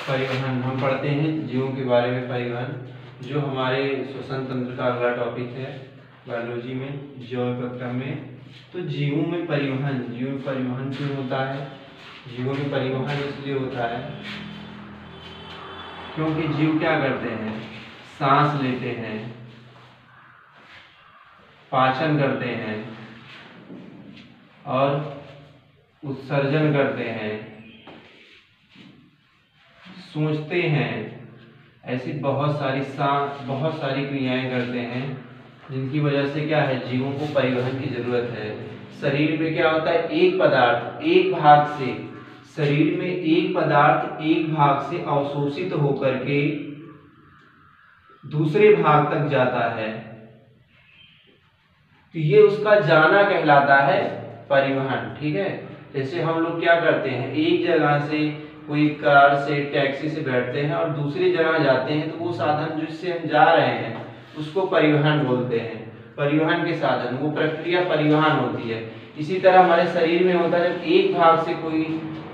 परिवहन हम पढ़ते हैं जीवों के बारे में। परिवहन जो हमारे श्वसन तंत्र का अगला टॉपिक है बायोलॉजी में, जैव क्रम में। तो जीवों में परिवहन क्यों होता है? जीवों में परिवहन इसलिए होता है क्योंकि जीव क्या करते हैं? सांस लेते हैं, पाचन करते हैं और उत्सर्जन करते हैं, सोचते हैं। ऐसी बहुत सारी क्रियाएं करते हैं जिनकी वजह से क्या है, जीवों को परिवहन की जरूरत है। शरीर में क्या होता है, शरीर में एक पदार्थ एक भाग से अवशोषित होकर के दूसरे भाग तक जाता है, तो ये उसका जाना कहलाता है परिवहन। ठीक है, जैसे हम लोग क्या करते हैं, एक जगह से कोई कार से टैक्सी से बैठते हैं और दूसरी जगह जाते हैं, तो वो साधन जिससे हम जा रहे हैं उसको परिवहन बोलते हैं। परिवहन के साधन, वो प्रक्रिया परिवहन होती है। इसी तरह हमारे शरीर में होता है, जब एक भाग से कोई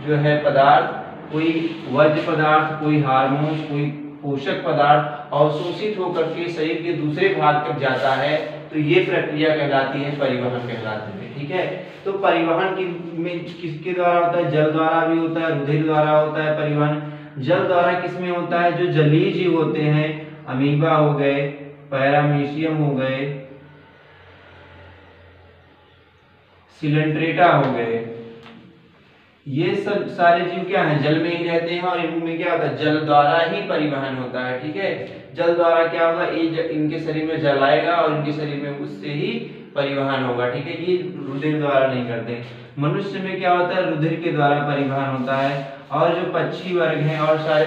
जो है पदार्थ, कोई वर्ज्य पदार्थ, कोई हार्मोन, कोई पोषक पदार्थ अवशोषित होकर के शरीर के दूसरे भाग तक जाता है, तो ये प्रक्रिया कहलाती है परिवहन कहलाती है। ठीक है, तो परिवहन में किसके द्वारा होता है? जल द्वारा भी होता है, रुधिर द्वारा होता है परिवहन। जल द्वारा किसमें होता है? जो जलीय जीव होते हैं, अमीबा हो गए, पैरामीशियम हो गए, सिलेंट्रेटा हो गए, ये सब सारे जीव क्या हैं? जल में ही रहते हैं और इनमें क्या होता है? जल द्वारा ही परिवहन होता है। ठीक है, जल द्वारा क्या होगा, इनके शरीर में जल आएगा और इनके शरीर में उससे ही परिवहन होगा। ठीक है, ये रुधिर द्वारा नहीं करते। मनुष्य में क्या होता है? रुधिर के द्वारा परिवहन होता है। और जो पक्षी वर्ग हैं और सारे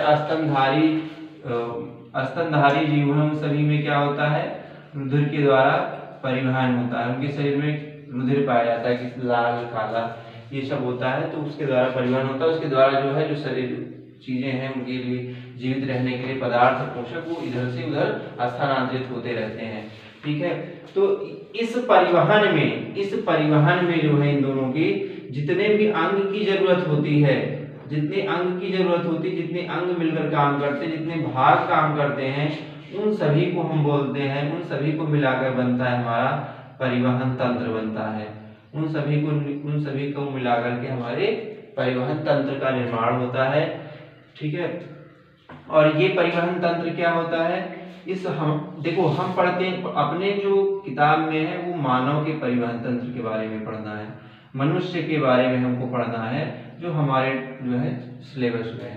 स्तनधारी जीव हैं, उन सभी में क्या होता है? रुधिर के द्वारा परिवहन होता है। उनके शरीर में रुधिर पाया जाता है, कि लाल काला ये सब होता है, तो उसके द्वारा परिवहन होता है। उसके द्वारा जो है, जो शरीर चीजें हैं उनके लिए जीवित रहने के लिए पदार्थ पोषक वो इधर से उधर स्थानांतरित होते रहते हैं। ठीक है, तो इस परिवहन में जो है, इन दोनों के जितने भी अंग की जरूरत होती है, जितने अंग मिलकर काम करते हैं, जितने भाग काम करते हैं, उन सभी को हम बोलते हैं, उन सभी को मिलाकर बनता है हमारा परिवहन तंत्र बनता है। उन सभी को मिलाकर के हमारे परिवहन तंत्र का निर्माण होता है। ठीक है, और ये परिवहन तंत्र क्या होता है? हम पढ़ते हैं अपने जो किताब में है, वो मानव के परिवहन तंत्र के बारे में पढ़ना है, मनुष्य के बारे में हमको पढ़ना है, जो हमारे जो है सिलेबस में है।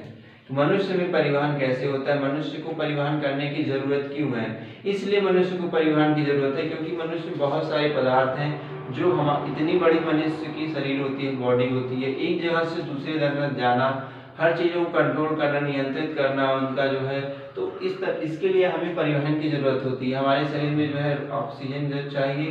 तो मनुष्य में परिवहन कैसे होता है, मनुष्य को परिवहन करने की जरूरत क्यों है? इसलिए मनुष्य को परिवहन की जरूरत है क्योंकि मनुष्य में बहुत सारे पदार्थ हैं, जो हम इतनी बड़ी मनुष्य की शरीर होती है, बॉडी होती है, एक जगह से दूसरे जगह जाना, हर चीजों को कंट्रोल करना, नियंत्रित करना उनका जो है, तो इसके लिए हमें परिवहन की जरूरत होती है। हमारे शरीर में जो है ऑक्सीजन चाहिए,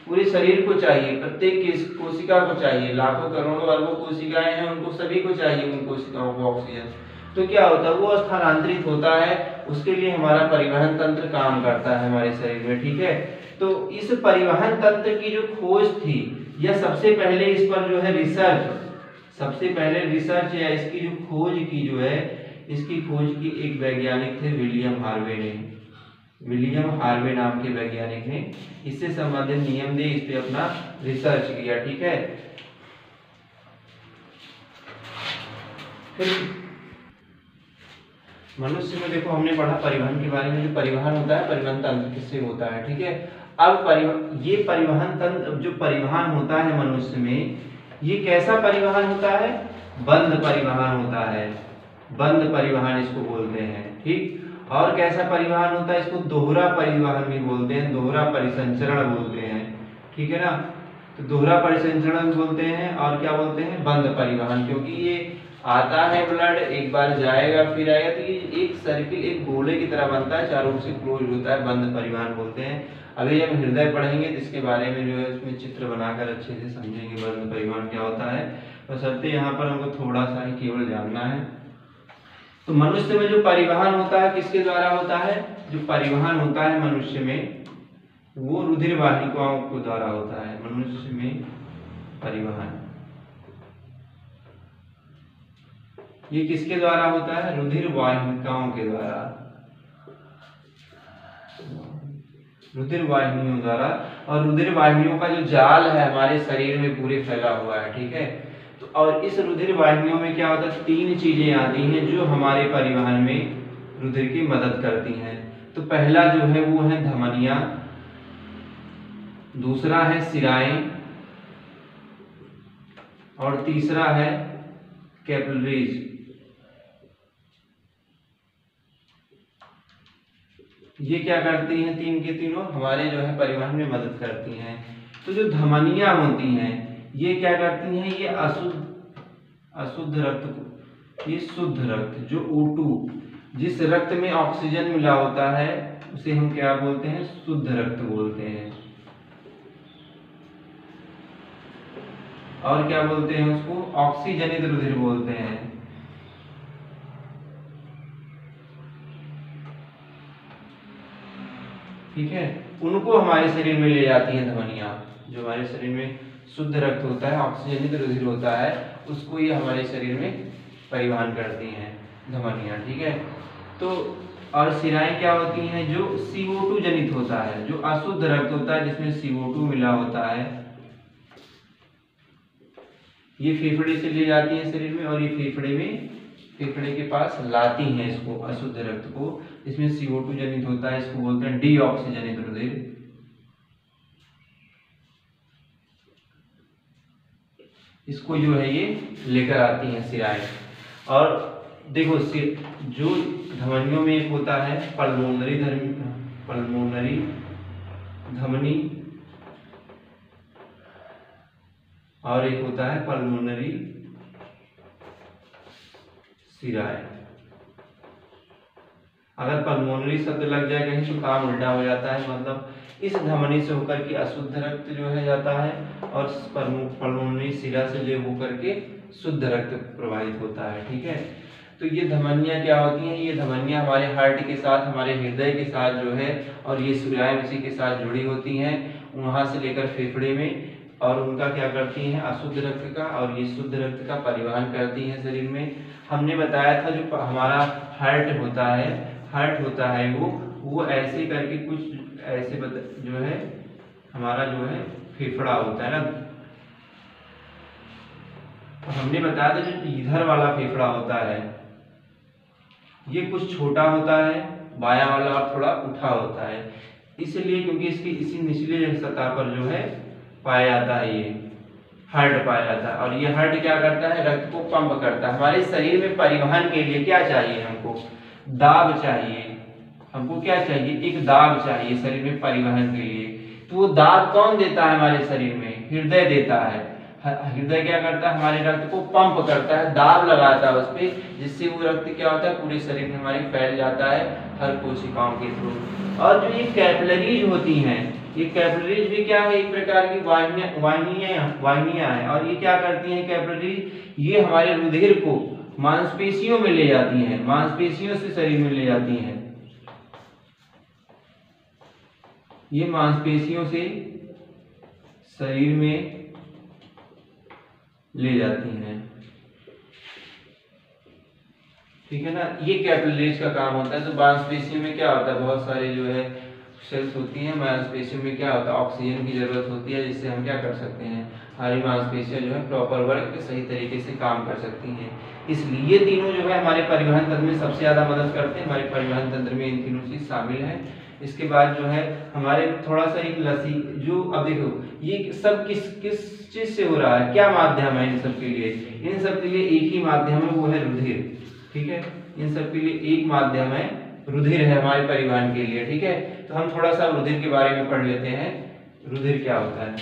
पूरे शरीर को चाहिए, प्रत्येक कोशिका को चाहिए, लाखों करोड़ों अरबों कोशिकाएं हैं, उनको सभी को चाहिए, उन कोशिकाओं को ऑक्सीजन। तो क्या होता है, वो स्थानांतरित होता है, उसके लिए हमारा परिवहन तंत्र काम करता है हमारे शरीर में। ठीक है, तो इस परिवहन तंत्र की जो खोज थी, या सबसे पहले इस पर जो है रिसर्च या इसकी जो खोज की जो है, इसकी खोज की एक वैज्ञानिक थे, विलियम हार्वे नाम के वैज्ञानिक ने इससे संबंधित नियम दे, इस पे अपना रिसर्च किया। ठीक है, फिर मनुष्य में देखो हमने पढ़ा परिवहन के बारे में, जो परिवहन होता है, परिवहन तंत्र किससे होता है। ठीक है, अब ये परिवहन तंत्र जो परिवहन होता है मनुष्य में, ये कैसा परिवहन होता है? बंद परिवहन होता है, बंद परिवहन इसको बोलते हैं। ठीक, और कैसा परिवहन होता है? इसको दोहरा परिवहन भी बोलते हैं, दोहरा परिसंचरण बोलते हैं। ठीक है ना, तो दोहरा परिसंचरण बोलते हैं, और क्या बोलते हैं? बंद परिवहन, क्योंकि ये आता है ब्लड, एक बार जाएगा फिर आएगा, तो ये एक सर्किल, एक गोले की तरह बनता है, चारों से क्लोज होता है, बंद परिवहन बोलते हैं। अभी जब हृदय पढ़ेंगे तो इसके बारे में जो है उसमें चित्र बनाकर अच्छे से समझेंगे बंद परिवहन क्या होता है। बशर्ते यहाँ पर हमको थोड़ा सा ही केवल जानना है। तो मनुष्य में जो परिवहन होता है किसके द्वारा होता है? जो परिवहन होता है मनुष्य में, वो रुधिर वाहिकाओं के द्वारा होता है। मनुष्य में परिवहन ये किसके द्वारा होता है? रुधिर वाहिकाओं के द्वारा, रुधिर वाहिनियों द्वारा। और रुधिर वाहिनियों का जो जाल है हमारे शरीर में पूरे फैला हुआ है, ठीक है। तो और इस रुधिर वाहिनियों में क्या होता है? 3 चीजें आती हैं जो हमारे परिवहन में रुधिर की मदद करती हैं। तो पहला जो है वो है धमनियां, दूसरा है शिराएं, और तीसरा है कैपिलरीज। ये क्या करती हैं? 3 के तीनों हमारे जो है परिवहन में मदद करती हैं। तो जो धमनियां होती हैं ये क्या करती हैं? ये अशुद्ध रक्त को, ये शुद्ध रक्त जो O2, जिस रक्त में ऑक्सीजन मिला होता है उसे हम क्या बोलते हैं? शुद्ध रक्त बोलते हैं। और क्या बोलते हैं उसको? ऑक्सीजनित रुधिर बोलते हैं। ठीक है, उनको हमारे शरीर में ले जाती है धमनियां। जो हमारे शरीर में शुद्ध रक्त होता है, ऑक्सीजनित रुधिर होता है, उसको ये हमारे शरीर में परिवहन करती हैं धमनियां, ठीक है। तो और शिराएं क्या होती हैं? जो CO2 जनित होता है, जो अशुद्ध रक्त होता है जिसमें CO2 मिला होता है, ये फेफड़े से ले जाती है शरीर में, और ये फेफड़े के पास लाती हैं इसको, अशुद्ध रक्त को, इसमें CO2 जनित होता है, इसको बोलते हैं डीऑक्सीजनित रुधिर। इसको जो है ये लेकर आती हैं शिराएं। और देखो जो धमनियों में एक होता है पल्मोनरी धमनी, और एक होता है पल्मोनरी शिराएं। अगर पल्मोनरी शब्द लग जाए कहीं तो काम उल्टा हो जाता है, मतलब इस धमनी से होकर के अशुद्ध रक्त जो है जाता है, और पल्मोनरी शिरा से जो होकर के शुद्ध रक्त प्रवाहित होता है, ठीक है। तो ये धमनियां क्या होती हैं? ये धमनियां हमारे हार्ट के साथ, हमारे हृदय के साथ जो है, और ये शिराएं उसी के साथ जुड़ी होती हैं, वहां से लेकर फेफड़े में, और उनका क्या करती हैं? अशुद्ध रक्त का और ये शुद्ध रक्त का परिवहन करती हैं शरीर में। हमने बताया था जो हमारा हार्ट होता है वो ऐसे करके कुछ ऐसे जो है हमारा जो है फेफड़ा होता है ना। तो हमने बताया था जो इधर वाला फेफड़ा होता है ये कुछ छोटा होता है, बायां वाला और थोड़ा उठा होता है, इसलिए क्योंकि इसकी इसी निचले सतह पर जो है पाया जाता है, ये हार्ट पाया जाता है। और ये हार्ट क्या करता है? रक्त को पंप करता है। हमारे शरीर में परिवहन के लिए क्या चाहिए? हमको दाब चाहिए। हमको क्या चाहिए? एक दाब चाहिए शरीर में परिवहन के लिए। तो वो दाब कौन देता है हमारे शरीर में? हृदय देता है। हृदय क्या करता है? हमारे रक्त को पंप करता है, दाब लगाता है उस पर, जिससे वो रक्त क्या होता है? पूरे शरीर में हमारे फैल जाता है हर कोशिकाओं के थ्रू। और जो ये कैपिलरीज होती हैं, ये कैपिलरीज भी क्या है? एक प्रकार की वाहिनियां हैं। और ये क्या करती हैं कैपिलरीज? ये हमारे रुधिर को मांसपेशियों में ले जाती हैं, मांसपेशियों से शरीर में ले जाती हैं। ये मांसपेशियों से शरीर में ले जाती हैं, ठीक है ना। ये कैपिलरीज का काम होता है। तो मांसपेशियों में क्या होता है? बहुत सारे जो है सेल्स होती हैं। मांसपेशियों में क्या होता है? ऑक्सीजन की जरूरत होती है, जिससे हम क्या कर सकते हैं? हमारी मांसपेशियां जो है प्रॉपर वर्क सही तरीके से काम कर सकती हैं। इसलिए ये तीनों जो है हमारे परिवहन तंत्र में सबसे ज्यादा मदद करते हैं। हमारे परिवहन तंत्र में इन तीनों चीज शामिल है। इसके बाद जो है हमारे थोड़ा सा एक लसी जो, अब देखो ये सब किस चीज से हो रहा है? क्या माध्यम है इन सब के लिए? इन सब के लिए एक ही माध्यम है, वो है रुधिर, ठीक है। इन सब के लिए एक माध्यम है, रुधिर है हमारे परिवहन के लिए, ठीक है। तो हम थोड़ा सा रुधिर के बारे में पढ़ लेते हैं। रुधिर क्या होता है?